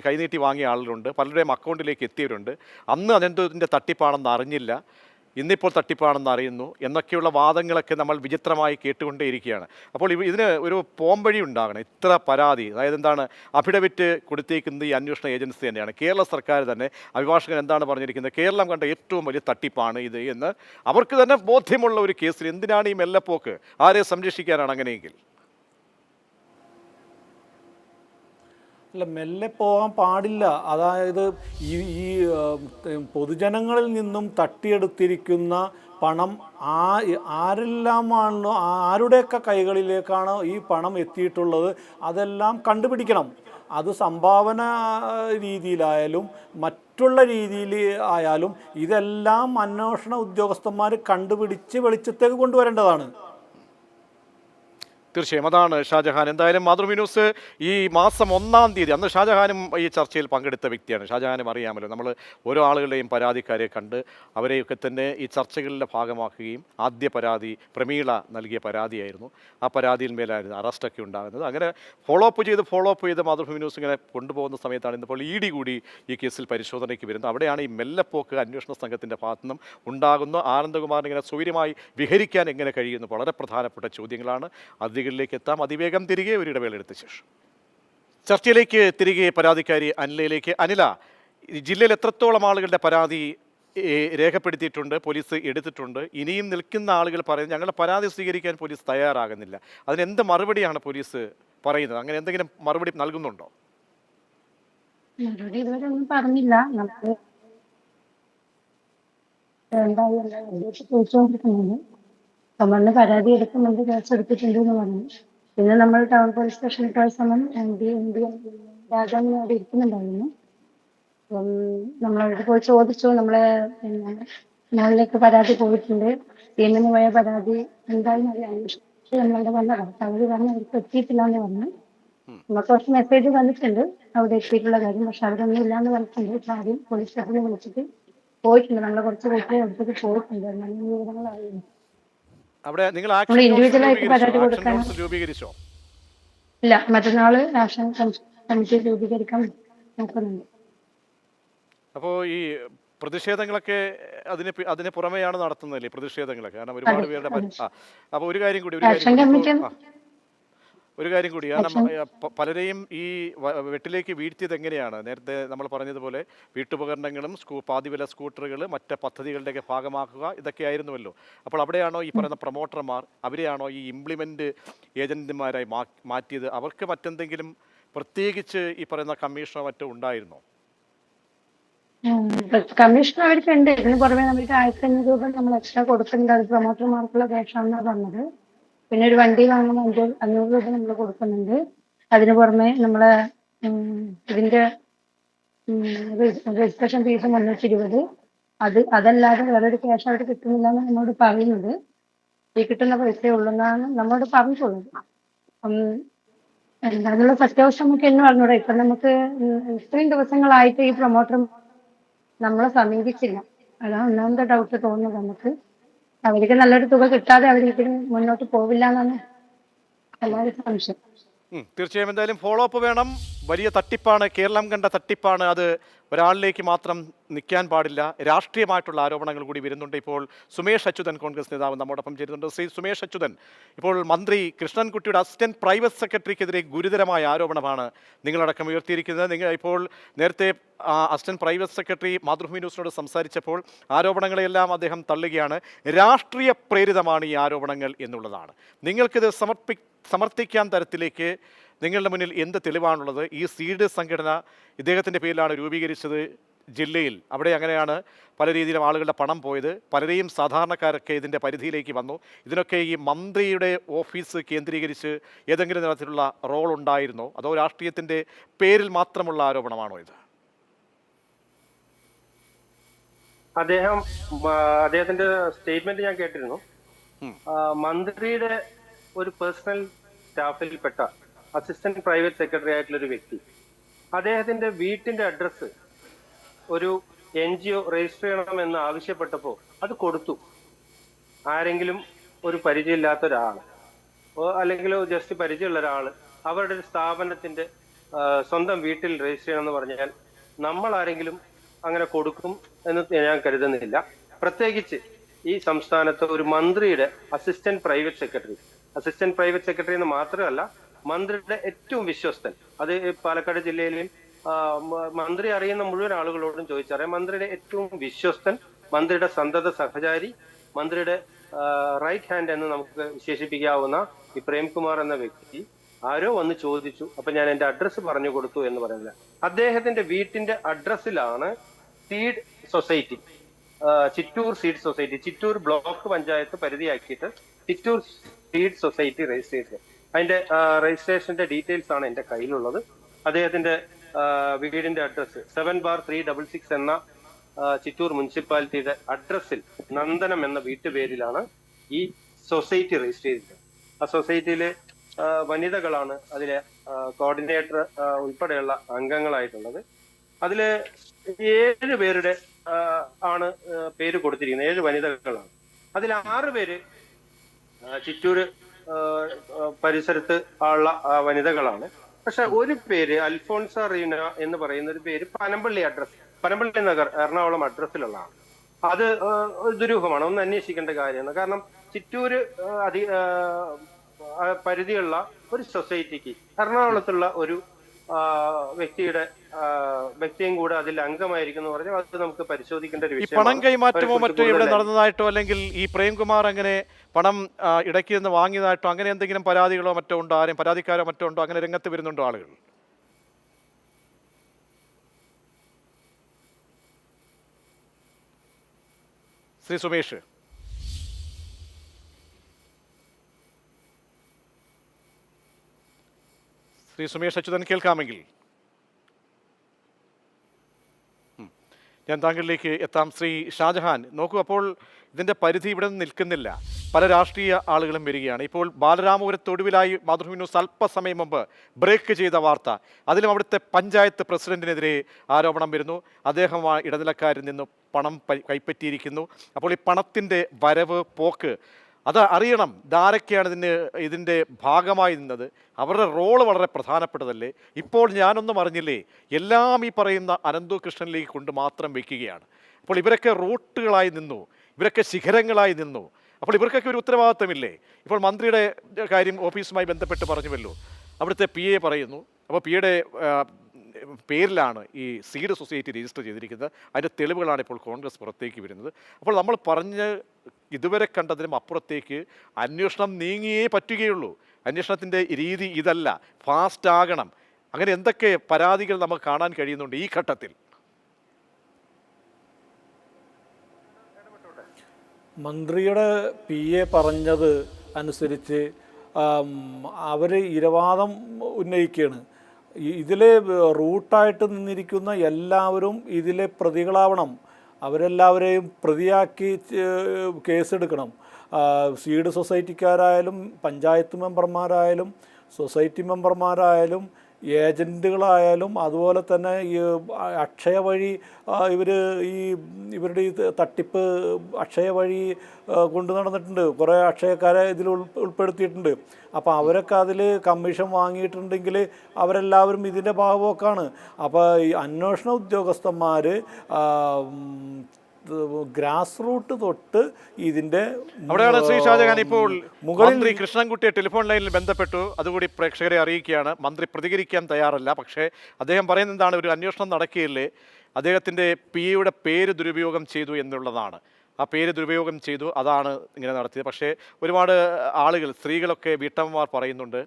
കൈനീട്ടി വാങ്ങിയ ആളുകളുണ്ട്. പലരുടെയും അക്കൗണ്ടിലേക്ക് എത്തിയവരുണ്ട്. അന്ന് അതെന്തതിൻ്റെ തട്ടിപ്പാണെന്ന് അറിഞ്ഞില്ല, ഇന്നിപ്പോൾ തട്ടിപ്പാണെന്ന് അറിയുന്നു എന്നൊക്കെയുള്ള വാദങ്ങളൊക്കെ നമ്മൾ വിചിത്രമായി കേട്ടുകൊണ്ടേയിരിക്കുകയാണ്. അപ്പോൾ ഇതിന് ഒരു പോംവഴി ഉണ്ടാകണം. ഇത്ര പരാതി, അതായത് എന്താണ്, അഫിഡവിറ്റ് കൊടുത്തേക്കുന്നത് ഈ അന്വേഷണ ഏജൻസി തന്നെയാണ്. കേരള സർക്കാർ തന്നെ, അഭിഭാഷകൻ എന്താണ് പറഞ്ഞിരിക്കുന്നത്, കേരളം കണ്ട ഏറ്റവും വലിയ തട്ടിപ്പാണ് ഇത് എന്ന് അവർക്ക് തന്നെ ബോധ്യമുള്ള ഒരു കേസിൽ എന്തിനാണ് ഈ മെല്ലപ്പോക്ക്? ആരെ സംരക്ഷിക്കാനാണ് അങ്ങനെയെങ്കിൽ? അല്ല, മെല്ലെ പോകാൻ പാടില്ല. അതായത് ഈ പൊതുജനങ്ങളിൽ നിന്നും തട്ടിയെടുത്തിരിക്കുന്ന പണം ആരെല്ലാമാണോ, ആരുടെയൊക്കെ കൈകളിലേക്കാണോ ഈ പണം എത്തിയിട്ടുള്ളത് അതെല്ലാം കണ്ടുപിടിക്കണം. അത് സംഭാവന രീതിയിലായാലും മറ്റുള്ള രീതിയിൽ ആയാലും ഇതെല്ലാം അന്വേഷണ ഉദ്യോഗസ്ഥന്മാർ കണ്ടുപിടിച്ച് വെളിച്ചത്തേക്ക് കൊണ്ടുവരേണ്ടതാണ്. തീർച്ചയായും അതാണ് ഷാജഹാൻ. എന്തായാലും മാതൃഭൂമി ന്യൂസ് ഈ മാസം 1-ാം തീയതി, അന്ന് ഷാജഹാനും ഈ ചർച്ചയിൽ പങ്കെടുത്ത വ്യക്തിയാണ്. ഷാജഹാനും അറിയാമല്ലോ, നമ്മൾ ഓരോ ആളുകളുടെയും പരാതിക്കാരെ കണ്ട് അവരെയൊക്കെ തന്നെ ഈ ചർച്ചകളിലെ ഭാഗമാക്കുകയും, ആദ്യ പരാതി പ്രമീള നൽകിയ പരാതിയായിരുന്നു. ആ പരാതിയിൽ മേലായിരുന്നു അറസ്റ്റൊക്കെ ഉണ്ടാകുന്നത്. അങ്ങനെ ഫോളോ അപ്പ് ചെയ്ത് മാതൃഭൂമി ന്യൂസ് ഇങ്ങനെ കൊണ്ടുപോകുന്ന സമയത്താണ് ഇന്നിപ്പോൾ ED കൂടി ഈ കേസിൽ പരിശോധനയ്ക്ക് വരുന്നത്. അവിടെയാണ് ഈ മെല്ലപ്പോക്ക് അന്വേഷണ സംഘത്തിൻ്റെ ഭാഗത്തു നിന്നും ഉണ്ടാകുന്ന. ആനന്ദകുമാറിന് ഇങ്ങനെ സൗകര്യമായി വിഹരിക്കാൻ എങ്ങനെ കഴിയുന്നു? വളരെ പ്രധാനപ്പെട്ട ചോദ്യങ്ങളാണ്. അതിഥികളിലേക്ക് എത്താം അതിവേഗം. തിരികെ ഒരു ഇടവേള എടുത്ത ശേഷം ചർച്ചയിലേക്ക് തിരികെ പരാതിക്കാരി അനിലയിലേക്ക്. അനില, ജില്ലയിൽ എത്രത്തോളം ആളുകളുടെ പരാതി രേഖപ്പെടുത്തിയിട്ടുണ്ട്, പോലീസ് എടുത്തിട്ടുണ്ട്? ഇനിയും നിൽക്കുന്ന ആളുകൾ പറയുന്നത് ഞങ്ങളുടെ പരാതി സ്വീകരിക്കാൻ പോലീസ് തയ്യാറാകുന്നില്ല. അതിനെന്ത് മറുപടിയാണ് പോലീസ് പറയുന്നത്? അങ്ങനെ എന്തെങ്കിലും മറുപടി നൽകുന്നുണ്ടോ? മറുപടി ഇതുവരെ ഒന്നും പറഞ്ഞില്ല. നമുക്ക് ചോദിച്ചുകൊണ്ടിരിക്കുന്നുണ്ട്. കമ്മറിന് പരാതി എടുക്കുന്നുണ്ട്, കേസ് എടുത്തിട്ടുണ്ട് എന്ന് പറഞ്ഞു. പിന്നെ നമ്മൾ ടൗൺ പോലീസ് സ്റ്റേഷനിൽ പോയ സമയം രാജാവിന് അവിടെ ഇരിക്കുന്നുണ്ടായിരുന്നു. അപ്പം നമ്മളവിടെ പോയി ചോദിച്ചു. നമ്മള് പിന്നെ മുകളിലേക്ക് പരാതി പോയിട്ടുണ്ട്. ടീമിന് പോയ പരാതി എന്തായാലും അവർ അന്വേഷിച്ച് നമ്മളവിടെ വന്നതാണ്. അവര് പറഞ്ഞു അവർക്ക് എത്തിയിട്ടില്ല എന്ന് പറഞ്ഞു. നമുക്ക് കുറച്ച് മെസ്സേജ് വന്നിട്ടുണ്ട് അവിടെ എത്തിയിട്ടുള്ള കാര്യം. പക്ഷെ അവരൊന്നും ഇല്ലാന്ന് പറഞ്ഞിട്ടുണ്ട്. ഇപ്പൊ ആദ്യം പോലീസ് സ്റ്റേഷനിൽ വിളിച്ചിട്ട് പോയിട്ടുണ്ട്. നമ്മളെ കുറച്ച് കുട്ടികളെ അടുത്തേക്ക് പോയിട്ടുണ്ട്. എന്നാലും വിവരങ്ങൾ അറിയുന്നു. അവിടെ നിങ്ങൾ നമ്മൾ ആക്ഷൻ നോട്ട്സ് ഇൻഡിവിജ്വൽ ആയിട്ട് രൂപീകരിച്ചോ? പരാതി ആക്ഷൻ കൊടുക്കാനും നോട്ട്സ് രൂപീകരിച്ചോ? ഇല്ല. മറ്റന്നാള് നാഷണൽ കമ്മിറ്റി രൂപീകരിക്കാൻ നോക്കുന്നുണ്ട്. അപ്പോൾ ഈ പ്രതിഷേധങ്ങളൊക്കെ അതിന് പുറമെയാണ് നടത്തുന്നതല്ലേ പ്രതിഷേധങ്ങളൊക്കെ? കാരണം ഒരുപാട് അതെ പേരുടെ അതെ. അപ്പോൾ ഒരു കാര്യം കൂടി ആക്ഷൻ ഇപ്പോൾ കമ്മിറ്റി ഒരു കാര്യം കൂടി കാരണം ആക്ഷൻ പലരെയും ഈ വെട്ടിലേക്ക് വീഴ്ത്തിയത് എങ്ങനെയാണ്? നേരത്തെ നമ്മൾ പറഞ്ഞതുപോലെ വീട്ടുപകരണങ്ങളും പാതിവില സ്കൂട്ടറുകൾ മറ്റ് പദ്ധതികളുടെയൊക്കെ ഭാഗമാക്കുക ഇതൊക്കെയായിരുന്നുവല്ലോ. അപ്പോൾ അവിടെയാണോ ഈ പറയുന്ന പ്രൊമോട്ടർമാർ അവരെയാണോ ഈ ഇംപ്ലിമെൻ്റ് ഏജന്റുമാരായി മാറ്റിയത്? അവർക്ക് മറ്റെന്തെങ്കിലും പ്രത്യേകിച്ച് ഈ പറയുന്ന കമ്മീഷനോ മറ്റോ ഉണ്ടായിരുന്നോ? കമ്മീഷൻ അവർക്കുണ്ട്. ഇതിന് പുറമെ നമുക്ക് 1500 രൂപ നമ്മൾ എക്സ്ട്രാ കൊടുക്കുന്നുണ്ട്. അത് പ്രൊമോട്ടർമാർക്കുള്ള ക്യാഷാണെന്നാണ് പറഞ്ഞത്. പിന്നെ ഒരു വണ്ടി വാങ്ങുമ്പോൾ 500 രൂപ നമ്മൾ കൊടുക്കുന്നുണ്ട്. അതിന് പുറമെ നമ്മളെ ഇതിന്റെ രജിസ്ട്രേഷൻ ഫീസ് 320. അതല്ലാതെ വേറൊരു ക്യാഷ് അവർ കിട്ടുന്നില്ല എന്ന് നമ്മോട് പറയുന്നത്. ഈ കിട്ടുന്ന പൈസയേ ഉള്ളൂ എന്നാണ് നമ്മോട് പറഞ്ഞിട്ടുള്ളത്. എന്താന്നുള്ള സത്യാവസ്ഥ നമുക്ക് എന്ന് പറഞ്ഞൂടെ. ഇപ്പൊ നമുക്ക് ഇത്രയും ദിവസങ്ങളായിട്ട് ഈ പ്രൊമോട്ടർ നമ്മളെ സമീപിച്ചില്ല. അതാണ് ഒന്നാമത്തെ ഡൗട്ട് തോന്നുന്നത് നമുക്ക്. അവർക്ക് നല്ലൊരു തുക കിട്ടാതെ അവരിക്കലും മുന്നോട്ട് പോവില്ല എന്നാണ് എല്ലാവരും സംശയം. തീർച്ചയായും എന്തായാലും ഫോളോ അപ്പ് വേണം. വലിയ തട്ടിപ്പാണ്, കേരളം കണ്ട തട്ടിപ്പാണ്. അത് ഒരാളിലേക്ക് മാത്രം നിൽക്കാൻ പാടില്ല. രാഷ്ട്രീയമായിട്ടുള്ള ആരോപണങ്ങൾ കൂടി വരുന്നുണ്ട്. ഇപ്പോൾ സുമേഷ് അച്യുതൻ കോൺഗ്രസ് നേതാവ് നമ്മോടൊപ്പം ചേരുന്നുണ്ട്. ശ്രീ സുമേഷ് അച്യുതൻ, ഇപ്പോൾ മന്ത്രി കൃഷ്ണൻകുട്ടിയുടെ അസിസ്റ്റന്റ് പ്രൈവറ്റ് സെക്രട്ടറിക്കെതിരെ ഗുരുതരമായ ആരോപണമാണ് നിങ്ങളടക്കം ഉയർത്തിയിരിക്കുന്നത്. നിങ്ങൾ ഇപ്പോൾ നേരത്തെ അസിസ്റ്റന്റ് പ്രൈവറ്റ് സെക്രട്ടറി മാതൃഭൂമി ന്യൂസിനോട് സംസാരിച്ചപ്പോൾ ആരോപണങ്ങളെല്ലാം അദ്ദേഹം തള്ളുകയാണ്. രാഷ്ട്രീയ പ്രേരിതമാണ് ഈ ആരോപണങ്ങൾ എന്നുള്ളതാണ്. നിങ്ങൾക്കിത് സമർത്ഥിക്കാൻ തരത്തിലേക്ക് നിങ്ങളുടെ മുന്നിൽ എന്ത് തെളിവാണുള്ളത്? ഈ സീഡ് സംഘടന ഇദ്ദേഹത്തിൻ്റെ പേരിലാണ് രൂപീകരിച്ചത് ജില്ലയിൽ. അവിടെ അങ്ങനെയാണ് പല രീതിയിലും ആളുകളുടെ പണം പോയത്. പലരെയും സാധാരണക്കാരൊക്കെ ഇതിൻ്റെ പരിധിയിലേക്ക് വന്നു. ഇതിനൊക്കെ ഈ മന്ത്രിയുടെ ഓഫീസ് കേന്ദ്രീകരിച്ച് ഏതെങ്കിലും തരത്തിലുള്ള റോൾ ഉണ്ടായിരുന്നോ? അതോ രാഷ്ട്രീയത്തിൻ്റെ പേരിൽ മാത്രമുള്ള ആരോപണമാണോ ഇത്? അദ്ദേഹത്തിന്റെ സ്റ്റേറ്റ്മെന്റ് ഞാൻ കേട്ടിരുന്നു. മന്ത്രിയുടെ ഒരു പേഴ്സണൽ സ്റ്റാഫിൽപ്പെട്ട അസിസ്റ്റന്റ് പ്രൈവറ്റ് സെക്രട്ടറി ആയിട്ടുള്ള ഒരു വ്യക്തി അദ്ദേഹത്തിന്റെ വീട്ടിന്റെ അഡ്രസ്സ് ഒരു NGO രജിസ്റ്റർ ചെയ്യണമെന്ന് ആവശ്യപ്പെട്ടപ്പോൾ അത് കൊടുത്തു. ആരെങ്കിലും ഒരു പരിചയമില്ലാത്ത ഒരാൾ അല്ലെങ്കിൽ ജസ്റ്റ് പരിചയമുള്ള ഒരാൾ അവരുടെ ഒരു സ്ഥാപനത്തിന്റെ സ്വന്തം വീട്ടിൽ രജിസ്റ്റർ ചെയ്യണമെന്ന് പറഞ്ഞാൽ നമ്മൾ ആരെങ്കിലും അങ്ങനെ കൊടുക്കും എന്ന് ഞാൻ കരുതുന്നില്ല. പ്രത്യേകിച്ച് ഈ സംസ്ഥാനത്ത് ഒരു മന്ത്രിയുടെ അസിസ്റ്റന്റ് പ്രൈവറ്റ് സെക്രട്ടറി എന്ന് മാത്രമല്ല, മന്ത്രിയുടെ ഏറ്റവും വിശ്വസ്തൻ. അത് പാലക്കാട് ജില്ലയിലെയും മന്ത്രി അറിയുന്ന മുഴുവൻ ആളുകളോടും ചോദിച്ചറിയാം. മന്ത്രിയുടെ ഏറ്റവും വിശ്വസ്തൻ, മന്ത്രിയുടെ സന്തത സഹചാരി, മന്ത്രിയുടെ റൈറ്റ് ഹാൻഡ് എന്ന് നമുക്ക് വിശേഷിപ്പിക്കാവുന്ന ഈ പ്രേംകുമാർ എന്ന വ്യക്തി ആരോ വന്ന് ചോദിച്ചു. അപ്പൊ ഞാൻ എന്റെ അഡ്രസ്സ് പറഞ്ഞു കൊടുത്തു എന്ന് പറയുന്നത്. അദ്ദേഹത്തിന്റെ വീട്ടിന്റെ അഡ്രസ്സിലാണ് seed society, Chittur seed society, Chittur block panchayat പരിധിയാക്കിയിട്ട് ചിറ്റൂർ സീഡ് സൊസൈറ്റി രജിസ്റ്റർ ചെയ്തത്. അതിന്റെ രജിസ്ട്രേഷന്റെ ഡീറ്റെയിൽസ് ആണ് എന്റെ കയ്യിലുള്ളത്. അദ്ദേഹത്തിന്റെ വീടിന്റെ അഡ്രസ്സ് 7/366 എന്ന ചിറ്റൂർ മുനിസിപ്പാലിറ്റിയുടെ അഡ്രസ്സിൽ നന്ദനം എന്ന വീട്ടുപേരിലാണ് ഈ സൊസൈറ്റി രജിസ്റ്റർ ചെയ്തിട്ടുള്ളത്. ആ സൊസൈറ്റിയിലെ വനിതകളാണ് അതിലെ കോർഡിനേറ്റർ ഉൾപ്പെടെയുള്ള അംഗങ്ങളായിട്ടുള്ളത്. അതില് 7 പേരുടെ ആണ് പേര് കൊടുത്തിരിക്കുന്നത്. 7 വനിതകളാണ്. അതിൽ 6 പേര് ചിറ്റൂര് പരിസരത്ത് ഉള്ള വനിതകളാണ്. പക്ഷെ ഒരു പേര് അൽഫോൺസ റീന എന്ന് പറയുന്ന ഒരു പേര് പനമ്പള്ളി നഗർ എറണാകുളം അഡ്രസ്സിലുള്ളതാണ്. അത് ദുരൂഹമാണ്, ഒന്ന് അന്വേഷിക്കേണ്ട കാര്യമാണ്. കാരണം ചിറ്റൂര് പരിധിയുള്ള ഒരു സൊസൈറ്റിക്ക് എറണാകുളത്തുള്ള ഒരു വ്യക്തിയും കൂടെ അതിൽ അംഗമായിരിക്കും എന്ന് പറഞ്ഞാൽ അത് നമുക്ക് പരിശോധിക്കേണ്ട ഒരു വിഷയം. പണം കൈമാറ്റമോ മറ്റോ ഇവിടെ നടന്നതായിട്ടോ അല്ലെങ്കിൽ ഈ പ്രേംകുമാർ അങ്ങനെ പണം ഇടയ്ക്ക് നിന്ന് വാങ്ങിയതായിട്ടോ അങ്ങനെ എന്തെങ്കിലും പരാതികളോ മറ്റോ ഉണ്ടോ? ആരും പരാതിക്കാരോ മറ്റോ ഉണ്ടോ? അങ്ങനെ രംഗത്ത് വരുന്നുണ്ടോ ആളുകൾ? ശ്രീ സുമേഷ്, ശ്രീ സുമേഷ് അച്യുതൻ കേൾക്കാമെങ്കിൽ. ഞാൻ താങ്കളിലേക്ക് എത്താം. ശ്രീ ഷാജഹാൻ, നോക്കൂ, അപ്പോൾ ഇതിൻ്റെ പരിധി ഇവിടെ നിന്ന് നിൽക്കുന്നില്ല. പല രാഷ്ട്രീയ ആളുകളും വരികയാണ്. ഇപ്പോൾ ബാലരാമപുരത്തൊടുവിലായി മാതൃഭൂമി ന്യൂസ് അല്പസമയം മുമ്പ് ബ്രേക്ക് ചെയ്ത വാർത്ത, അതിലും അവിടുത്തെ പഞ്ചായത്ത് പ്രസിഡന്റിനെതിരെ ആരോപണം വരുന്നു. അദ്ദേഹം ഇടനിലക്കാരിൽ നിന്ന് പണം കൈപ്പറ്റിയിരിക്കുന്നു. അപ്പോൾ ഈ പണത്തിൻ്റെ വരവ് പോക്ക് അത് അറിയണം. ധാരൊക്കെയാണ് ഇതിൻ്റെ ഭാഗമായി നിന്നത്. അവരുടെ റോള് വളരെ പ്രധാനപ്പെട്ടതല്ലേ? ഇപ്പോൾ ഞാനൊന്നും അറിഞ്ഞില്ലേ, എല്ലാം ഈ പറയുന്ന അനന്തു കൃഷ്ണനിലേക്ക് കൊണ്ട് മാത്രം വയ്ക്കുകയാണ്. അപ്പോൾ ഇവരൊക്കെ റൂട്ടുകളായി നിന്നു, ഇവരൊക്കെ ശിഖരങ്ങളായി നിന്നു. അപ്പോൾ ഇവർക്കൊക്കെ ഒരു ഉത്തരവാദിത്തമില്ലേ? ഇപ്പോൾ മന്ത്രിയുടെ കാര്യം ഓഫീസുമായി ബന്ധപ്പെട്ട് പറഞ്ഞുവല്ലോ, അവിടുത്തെ PA പറയുന്നു. അപ്പോൾ PAയുടെ പേരിലാണ് ഈ സീഡ് സൊസൈറ്റി രജിസ്റ്റർ ചെയ്തിരിക്കുന്നത്. അതിൻ്റെ തെളിവുകളാണ് ഇപ്പോൾ കോൺഗ്രസ് പുറത്തേക്ക് വരുന്നത്. അപ്പോൾ നമ്മൾ പറഞ്ഞ് ഇതുവരെ കണ്ടതിനും അപ്പുറത്തേക്ക് അന്വേഷണം നീങ്ങിയേ പറ്റുകയുള്ളൂ. അന്വേഷണത്തിൻ്റെ രീതി ഇതല്ല, ഫാസ്റ്റ് ആകണം. അങ്ങനെ എന്തൊക്കെ പരാതികൾ നമുക്ക് കാണാൻ കഴിയുന്നുണ്ട് ഈ ഘട്ടത്തിൽ? മന്ത്രിയുടെ PA പറഞ്ഞത് അനുസരിച്ച് അവർ ഇരവാദം ഉന്നയിക്കുകയാണ്. ഇതിലെ റൂട്ടായിട്ട് നിന്നിരിക്കുന്ന എല്ലാവരും ഇതിലെ പ്രതികളാവണം. അവരെല്ലാവരെയും പ്രതിയാക്കി കേസെടുക്കണം. സീഡ് സൊസൈറ്റിക്കാരായാലും പഞ്ചായത്ത് മെമ്പർമാരായാലും സൊസൈറ്റി മെമ്പർമാരായാലും ഏജൻറ്റുകളായാലും അതുപോലെ തന്നെ ഈ അക്ഷയ വഴി ഇവരുടെ ഈ തട്ടിപ്പ് അക്ഷയ വഴി കൊണ്ടു നടന്നിട്ടുണ്ട്. കുറേ അക്ഷയക്കാരെ ഇതിൽ ഉൾപ്പെടുത്തിയിട്ടുണ്ട്. അപ്പോൾ അവരൊക്കെ അതിൽ കമ്മീഷൻ വാങ്ങിയിട്ടുണ്ടെങ്കിൽ അവരെല്ലാവരും ഇതിൻ്റെ ഭാഗമൊക്കെയാണ്. അപ്പോൾ ഈ അന്വേഷണ ഉദ്യോഗസ്ഥന്മാർ ഗ്രാസ് റൂട്ട് തൊട്ട് ഇതിന്റെ അവിടെയാണ് ശ്രീ ഷാജഹാൻ ഇപ്പോൾ മന്ത്രി കൃഷ്ണൻകുട്ടിയെ ടെലിഫോൺ ലൈനിൽ ബന്ധപ്പെട്ടു. അതുകൂടി പ്രേക്ഷകരെ അറിയിക്കുകയാണ്. മന്ത്രി പ്രതികരിക്കാൻ തയ്യാറല്ല. പക്ഷേ അദ്ദേഹം പറയുന്നത് എന്താണ്, ഒരു അന്വേഷണം നടക്കുകയില്ലേ, അദ്ദേഹത്തിൻ്റെ PAയുടെ പേര് ദുരുപയോഗം ചെയ്തു എന്നുള്ളതാണ്. ആ പേര് ദുരുപയോഗം ചെയ്തു, അതാണ് ഇങ്ങനെ നടത്തിയത്. പക്ഷേ ഒരുപാട് ആളുകൾ, സ്ത്രീകളൊക്കെ, വീട്ടമ്മമാർ പറയുന്നുണ്ട്,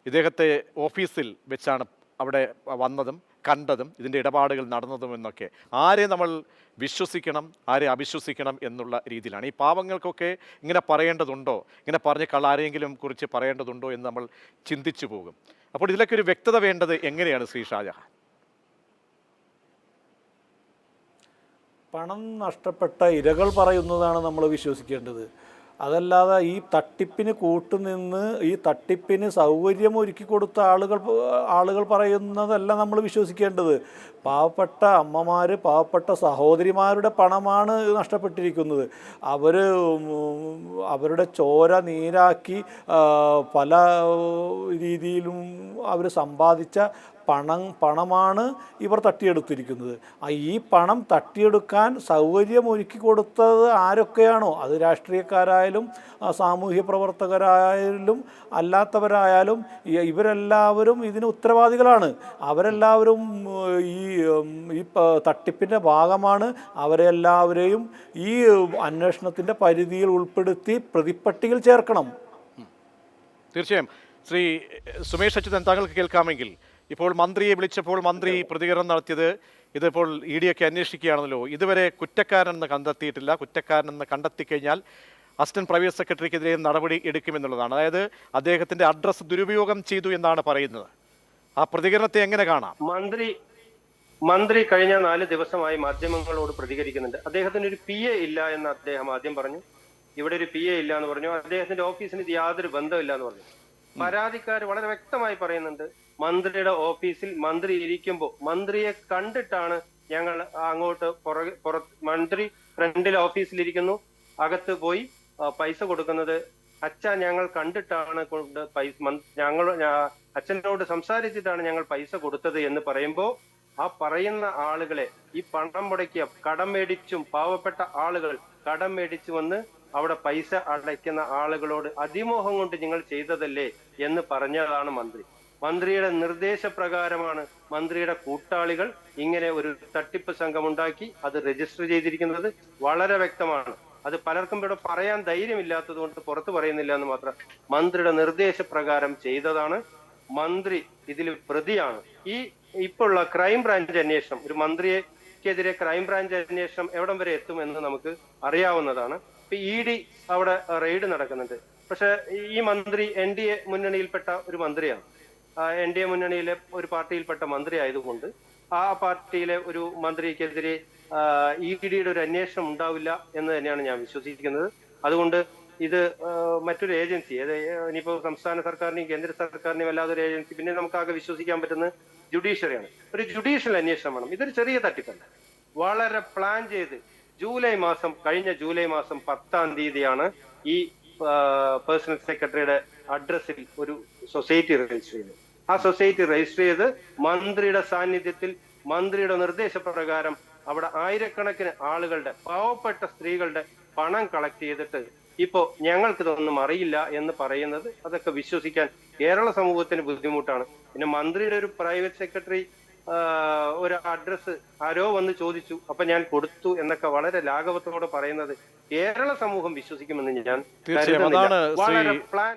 ഇദ്ദേഹത്തെ ഓഫീസിൽ വെച്ചാണ് അവിടെ വന്നതും കണ്ടതും ഇതിൻ്റെ ഇടപാടുകൾ നടന്നതും എന്നൊക്കെ. ആരെ നമ്മൾ വിശ്വസിക്കണം, ആരെ അവിശ്വസിക്കണം എന്നുള്ള രീതിയിലാണ്. ഈ പാവങ്ങൾക്കൊക്കെ ഇങ്ങനെ പറയേണ്ടതുണ്ടോ, ഇങ്ങനെ പറഞ്ഞ് ആരെങ്കിലും കുറിച്ച് പറയേണ്ടതുണ്ടോ എന്ന് നമ്മൾ ചിന്തിച്ചു പോകും. അപ്പോൾ ഇതിലൊക്കെ ഒരു വ്യക്തത വേണ്ടത് എങ്ങനെയാണ് ശ്രീ ഷാജഹാൻ? പണം നഷ്ടപ്പെട്ട ഇരകൾ പറയുന്നതാണ് നമ്മൾ വിശ്വസിക്കേണ്ടത്. അതല്ലാതെ ഈ തട്ടിപ്പിന് കൂട്ടുനിന്ന് ഈ തട്ടിപ്പിന് സൗകര്യം ഒരുക്കി കൊടുത്ത ആളുകൾ പറയുന്നതല്ല നമ്മൾ വിശ്വസിക്കേണ്ടത്. പാവപ്പെട്ട അമ്മമാർ, പാവപ്പെട്ട സഹോദരിമാരുടെ പണമാണ് നഷ്ടപ്പെട്ടിരിക്കുന്നത്. അവരുടെ ചോര നീരാക്കി പല രീതിയിലും അവർ സമ്പാദിച്ച പണമാണ് ഇവർ തട്ടിയെടുത്തിരിക്കുന്നത്. ഈ പണം തട്ടിയെടുക്കാൻ സൗകര്യമൊരുക്കി കൊടുത്തത് ആരൊക്കെയാണോ, അത് രാഷ്ട്രീയക്കാരായാലും സാമൂഹ്യ പ്രവർത്തകരായാലും അല്ലാത്തവരായാലും ഇവരെല്ലാവരും ഇതിന് ഉത്തരവാദികളാണ്. അവരെല്ലാവരും ഈ തട്ടിപ്പിൻ്റെ ഭാഗമാണ്. അവരെല്ലാവരെയും ഈ അന്വേഷണത്തിൻ്റെ പരിധിയിൽ ഉൾപ്പെടുത്തി പ്രതിപ്പട്ടികയിൽ ചേർക്കണം. തീർച്ചയായും. ശ്രീ സുമേഷ് അച്യുതൻ, താങ്കൾക്ക് കേൾക്കാമെങ്കിൽ, ഇപ്പോൾ മന്ത്രിയെ വിളിച്ചപ്പോൾ മന്ത്രി പ്രതികരണം നടത്തിയത് ഇതിപ്പോൾ ED ഒക്കെ അന്വേഷിക്കുകയാണല്ലോ, ഇതുവരെ കുറ്റക്കാരനെന്ന് കണ്ടെത്തിയിട്ടില്ല, കുറ്റക്കാരനെന്ന് കണ്ടെത്തിക്കഴിഞ്ഞാൽ അസിസ്റ്റന്റ് പ്രൈവറ്റ് സെക്രട്ടറിക്കെതിരെ നടപടി എടുക്കുമെന്നുള്ളതാണ്. അതായത് അദ്ദേഹത്തിന്റെ അഡ്രസ്സ് ദുരുപയോഗം ചെയ്തു എന്നാണ് പറയുന്നത്. ആ പ്രതികരണത്തെ എങ്ങനെ കാണാം? മന്ത്രി കഴിഞ്ഞ 4 ദിവസമായി മാധ്യമങ്ങളോട് പ്രതികരിക്കുന്നുണ്ട്. അദ്ദേഹത്തിന് ഒരു PA ഇല്ല എന്ന് അദ്ദേഹം ആദ്യം പറഞ്ഞു. ഇവിടെ ഒരു PA ഇല്ല എന്ന് പറഞ്ഞു. അദ്ദേഹത്തിന്റെ ഓഫീസിന് ഇത് യാതൊരു ബന്ധമില്ല എന്ന് പറഞ്ഞു. പരാതിക്കാർ വളരെ വ്യക്തമായി പറയുന്നുണ്ട്, മന്ത്രിയുടെ ഓഫീസിൽ മന്ത്രി ഇരിക്കുമ്പോൾ മന്ത്രിയെ കണ്ടിട്ടാണ് ഞങ്ങൾ അങ്ങോട്ട് മന്ത്രി ഫ്രണ്ടിൽ ഓഫീസിലിരിക്കുന്നു, അകത്ത് പോയി പൈസ കൊടുക്കുന്നത് ഞങ്ങൾ കണ്ടിട്ടാണ് അച്ഛനോട് സംസാരിച്ചിട്ടാണ് ഞങ്ങൾ പൈസ കൊടുത്തത് എന്ന് പറയുമ്പോൾ, ആ പറയുന്ന ആളുകളെ ഈ പണം മുടക്കിയ കടം മേടിച്ചും പാവപ്പെട്ട ആളുകൾ കടം മേടിച്ചു വന്ന് അവിടെ പൈസ അടയ്ക്കുന്ന ആളുകളോട് അതിമോഹം കൊണ്ട് നിങ്ങൾ ചെയ്തതല്ലേ എന്ന് പറഞ്ഞതാണ് മന്ത്രി. മന്ത്രിയുടെ നിർദ്ദേശപ്രകാരമാണ് മന്ത്രിയുടെ കൂട്ടാളികൾ ഇങ്ങനെ ഒരു തട്ടിപ്പ് സംഘം ഉണ്ടാക്കി അത് രജിസ്റ്റർ ചെയ്തിരിക്കുന്നത്. വളരെ വ്യക്തമാണ്. അത് പലർക്കും ഇവിടെ പറയാൻ ധൈര്യമില്ലാത്തത് കൊണ്ട് പുറത്തു പറയുന്നില്ല എന്ന് മാത്രം. മന്ത്രിയുടെ നിർദ്ദേശപ്രകാരം ചെയ്തതാണ്. മന്ത്രി ഇതിൽ പ്രതിയാണ്. ഈ ഇപ്പോഴുള്ള ക്രൈംബ്രാഞ്ച് അന്വേഷണം, ഒരു മന്ത്രിക്കെതിരെ ക്രൈംബ്രാഞ്ച് അന്വേഷണം എവിടം വരെ എത്തുമെന്ന് നമുക്ക് അറിയാവുന്നതാണ്. ഇപ്പൊ ED അവിടെ റെയ്ഡ് നടക്കുന്നുണ്ട്. പക്ഷെ ഈ മന്ത്രി NDA മുന്നണിയിൽപ്പെട്ട ഒരു മന്ത്രിയാണ്. NDA മുന്നണിയിലെ ഒരു പാർട്ടിയിൽപ്പെട്ട മന്ത്രി ആയതുകൊണ്ട് ആ പാർട്ടിയിലെ ഒരു മന്ത്രിക്കെതിരെ ED ഒരു അന്വേഷണം ഉണ്ടാവില്ല എന്ന് തന്നെയാണ് ഞാൻ വിശ്വസിക്കുന്നത്. അതുകൊണ്ട് ഇത് മറ്റൊരു ഏജൻസി, ഇനിയിപ്പോ സംസ്ഥാന സർക്കാരിനെയും കേന്ദ്ര സർക്കാരിനെയും അല്ലാതെ ഒരു ഏജൻസി, പിന്നെ നമുക്കാകെ വിശ്വസിക്കാൻ പറ്റുന്നത് ജുഡീഷ്യറിയാണ്. ഒരു ജുഡീഷ്യൽ അന്വേഷണം വേണം. ഇതൊരു ചെറിയ തട്ടിപ്പല്ല, വളരെ പ്ലാൻ ചെയ്ത് കഴിഞ്ഞ ജൂലൈ മാസം 10-ാം തീയതിയാണ് ഈ പേഴ്സണൽ സെക്രട്ടറിയുടെ അഡ്രസ്സിൽ ഒരു സൊസൈറ്റി രജിസ്റ്റർ ചെയ്തത്. ആ സൊസൈറ്റി രജിസ്റ്റർ ചെയ്ത് മന്ത്രിയുടെ സാന്നിധ്യത്തിൽ മന്ത്രിയുടെ നിർദ്ദേശപ്രകാരം അവിടെ ആയിരക്കണക്കിന് ആളുകളുടെ, പാവപ്പെട്ട സ്ത്രീകളുടെ പണം കളക്ട് ചെയ്തിട്ട് ഇപ്പോ ഞങ്ങൾക്ക് ഇതൊന്നും അറിയില്ല എന്ന് പറയുന്നത്, അതൊക്കെ വിശ്വസിക്കാൻ കേരള സമൂഹത്തിന് ബുദ്ധിമുട്ടാണ്. പിന്നെ മന്ത്രിയുടെ ഒരു പ്രൈവറ്റ് സെക്രട്ടറി ഒരു അഡ്രസ്സ് ആരോ വന്ന് ചോദിച്ചു, അപ്പൊ ഞാൻ കൊടുത്തു എന്നൊക്കെ വളരെ ലാഘവത്തോടെ പറയുന്നത് കേരള സമൂഹം വിശ്വസിക്കുമെന്ന് ഞാൻ വളരെ പ്ലാൻ.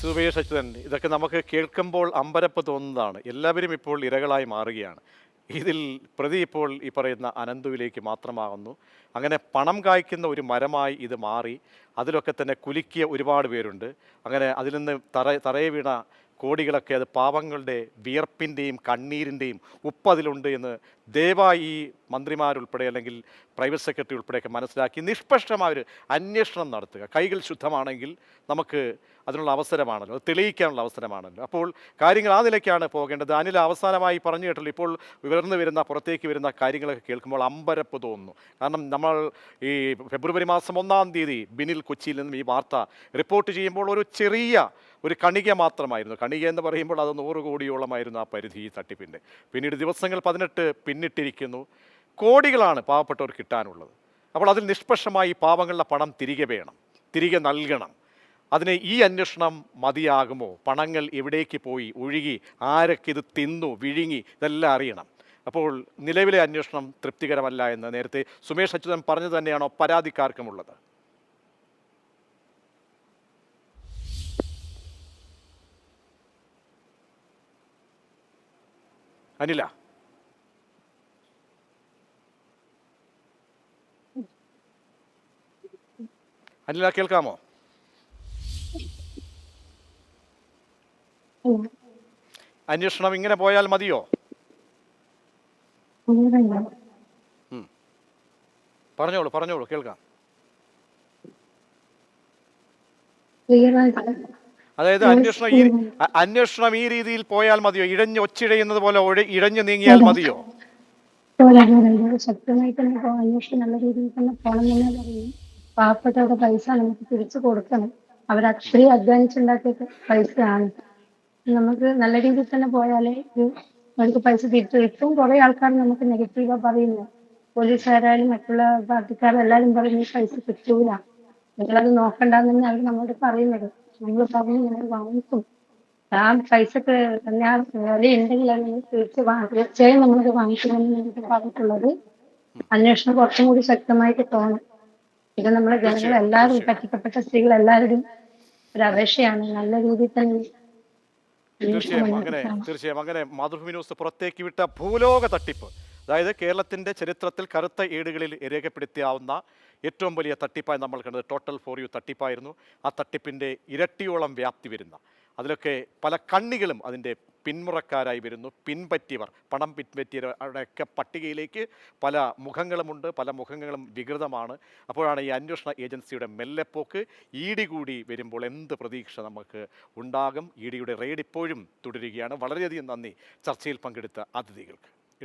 സുമേഷ് അച്യുതൻ, ഇതൊക്കെ നമുക്ക് കേൾക്കുമ്പോൾ അമ്പരപ്പ് തോന്നുന്നതാണ്. എല്ലാവരും ഇപ്പോൾ ഇരകളായി മാറുകയാണ്. ഇതിൽ പ്രതി ഇപ്പോൾ ഈ പറയുന്ന അനന്തുവിലേക്ക് മാത്രമാകുന്നു. അങ്ങനെ പണം കായ്ക്കുന്ന ഒരു മരമായി ഇത് മാറി. അതിലൊക്കെ തന്നെ കുലുക്കിയ ഒരുപാട് പേരുണ്ട്. അങ്ങനെ അതിൽ നിന്ന് തറയെ വീണ കോടികളൊക്കെ അത് പാവങ്ങളുടെ വിയർപ്പിൻ്റെയും കണ്ണീരിൻ്റെയും ഉപ്പതിലുണ്ട് എന്ന് ദയവായി ഈ മന്ത്രിമാരുൾപ്പെടെ അല്ലെങ്കിൽ പ്രൈവറ്റ് സെക്രട്ടറി ഉൾപ്പെടെയൊക്കെ മനസ്സിലാക്കി നിഷ്പക്ഷമായ ഒരു അന്വേഷണം നടത്തുക. കൈകൾ ശുദ്ധമാണെങ്കിൽ നമുക്ക് അതിനുള്ള അവസരമാണല്ലോ, അത് തെളിയിക്കാനുള്ള അവസരമാണല്ലോ. അപ്പോൾ കാര്യങ്ങൾ ആ നിലയ്ക്കാണ് പോകേണ്ടത്. അനിൽ, അവസാനമായി പറഞ്ഞു കേട്ടല്ലോ, ഇപ്പോൾ പുറത്തേക്ക് വരുന്ന കാര്യങ്ങളൊക്കെ കേൾക്കുമ്പോൾ അമ്പരപ്പ് തോന്നുന്നു. കാരണം നമ്മൾ ഈ ഫെബ്രുവരി മാസം 1-ാം തീയതി ബിനിൽ കൊച്ചിയിൽ നിന്നും ഈ വാർത്ത റിപ്പോർട്ട് ചെയ്യുമ്പോൾ ഒരു ചെറിയ ഒരു കണിക മാത്രമായിരുന്നു. കണിക എന്ന് പറയുമ്പോൾ അത് 100 കോടിയോളമായിരുന്നു ആ പരിധി ഈ തട്ടിപ്പിൻ്റെ. പിന്നീട് ദിവസങ്ങൾ 18 പിന്നിട്ടിരിക്കുന്നു. കോടികളാണ് പാവപ്പെട്ടവർ കിട്ടാനുള്ളത്. അപ്പോൾ അതിൽ നിഷ്പക്ഷമായി പാവങ്ങളുടെ പണം തിരികെ നൽകണം. അതിന് ഈ അന്വേഷണം മതിയാകുമോ? പണങ്ങൾ എവിടേക്ക് പോയി, ഒഴുകി, ആരൊക്കെ ഇത് തിന്നു, വിഴുങ്ങി, ഇതെല്ലാം അറിയണം. അപ്പോൾ നിലവിലെ അന്വേഷണം തൃപ്തികരമല്ല എന്ന് നേരത്തെ സുമേഷ് അച്യുതൻ പറഞ്ഞു തന്നെയാണോ പരാതിക്കാർക്കുമുള്ളത്? അനില, കേൾക്കാമോ? അന്വേഷണം ഇങ്ങനെ പോയാൽ മതിയോ? പറഞ്ഞോളൂ, കേൾക്കാം. അതായത് അന്വേഷണം ഈ രീതിയിൽ പോയാൽ മതിയോ? ഒച്ചിഴയുന്നത് പോലെ ഇഴഞ്ഞു നീങ്ങിയാൽ മതിയോ? ശക്തമായിട്ട് നമുക്ക് അന്വേഷണം നല്ല രീതിയിൽ തന്നെ പോകണം തന്നെ പറയും. പാവപ്പെട്ടവരുടെ പൈസ നമുക്ക് തിരിച്ചു കൊടുക്കണം. അവരത്രയും അധ്വാനിച്ചുണ്ടാക്കിയ പൈസയാണ്. നമുക്ക് നല്ല രീതിയിൽ തന്നെ പോയാലേ അവർക്ക് പൈസ തിരിച്ചു. ഇപ്പം കുറെ ആൾക്കാർ നമുക്ക് നെഗറ്റീവാ പറയുന്നത്. പോലീസുകാരായാലും മറ്റുള്ള പാർട്ടിക്കാരെല്ലാരും പറയും ഈ പൈസ കിട്ടൂല, നിങ്ങളത് നോക്കണ്ടെന്ന് തന്നെ അവർ നമ്മളോട് പറയുന്നത്. നമ്മൾ പറഞ്ഞു ഇങ്ങനെ വാങ്ങിക്കും, ആ പൈസക്ക് തന്നെ വില ഉണ്ടെങ്കിൽ അത് തീർച്ചയായും നമ്മളത് വാങ്ങിക്കണമെന്ന് നമുക്ക് പറഞ്ഞിട്ടുള്ളത്. അന്വേഷണം കുറച്ചും കൂടി ശക്തമായിട്ട് തോന്നും. ഇത് നമ്മളെ ജനങ്ങളെല്ലാവരും, പറ്റിക്കപ്പെട്ട സ്ത്രീകൾ എല്ലാവരുടെയും ഒരു അപേക്ഷയാണ്. നല്ല രീതിയിൽ തന്നെ തീർച്ചയായും അങ്ങനെ മാതൃഭൂമി ന്യൂസ് പുറത്തേക്ക് വിട്ട ഭൂലോക തട്ടിപ്പ്, അതായത് കേരളത്തിൻ്റെ ചരിത്രത്തിൽ കറുത്ത ഏടുകളിൽ രേഖപ്പെടുത്തിയാവുന്ന ഏറ്റവും വലിയ തട്ടിപ്പായി നമ്മൾ കണ്ടത് ടോട്ടൽ ഫോർ യു തട്ടിപ്പായിരുന്നു. ആ തട്ടിപ്പിൻ്റെ ഇരട്ടിയോളം വ്യാപ്തി വരുന്ന, അതിലൊക്കെ പല കണ്ണികളും അതിൻ്റെ പിന്മുറക്കാരായി വരുന്നു. പിൻപറ്റിയവർ, പണം പിൻപറ്റിയവരുടെയൊക്കെ പട്ടികയിലേക്ക് പല മുഖങ്ങളുമുണ്ട്. പല മുഖങ്ങളും വികൃതമാണ്. അപ്പോഴാണ് ഈ അന്വേഷണ ഏജൻസിയുടെ മെല്ലെപ്പോക്ക്. ED കൂടി വരുമ്പോൾ എന്ത് പ്രതീക്ഷ നമുക്ക് ഉണ്ടാകും? EDയുടെ റെയ്ഡ് ഇപ്പോഴും തുടരുകയാണ്. വളരെയധികം നന്ദി ചർച്ചയിൽ പങ്കെടുത്ത അതിഥികൾക്ക്.